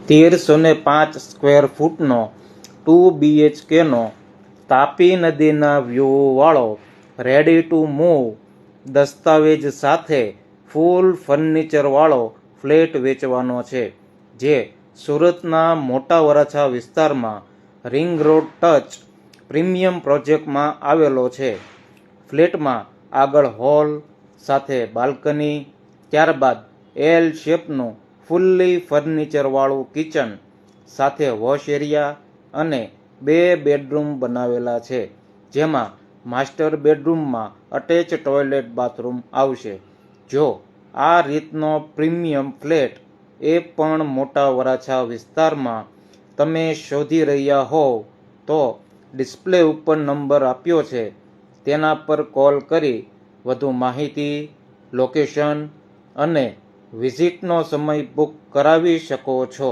1305 square ફૂટનો 2 BHKનો Tapi નદીના વ્યૂવાળો ready to move દસ્તાવેજ સાથે ફૂલ ફર્નિચરવાળો ફ્લેટ વેચવાનો છે, જે સુરતના મોટા વરાછા વિસ્તારમાં રિંગ રોડ ટચ પ્રીમિયમ પ્રોજેક્ટમાં આવેલો છે. ફ્લેટમાં આગળ હોલ સાથે બાલ્કની, ત્યારબાદ એલ શેપનું ફૂલ્લી ફર્નિચરવાળું કિચન સાથે વોશ એરિયા અને 2 બેડરૂમ બનાવેલા છે, જેમાં માસ્ટર બેડરૂમમાં અટેચ ટોયલેટ બાથરૂમ આવશે. જો આ રીતનો પ્રીમિયમ ફ્લેટ એ પણ મોટા વરાછા વિસ્તારમાં તમે શોધી રહ્યા હોવ તો ડિસ્પ્લે ઉપર નંબર આપ્યો છે તેના પર કોલ કરી વધુ માહિતી, લોકેશન અને વિઝિટનો સમય બુક કરાવી શકો છો.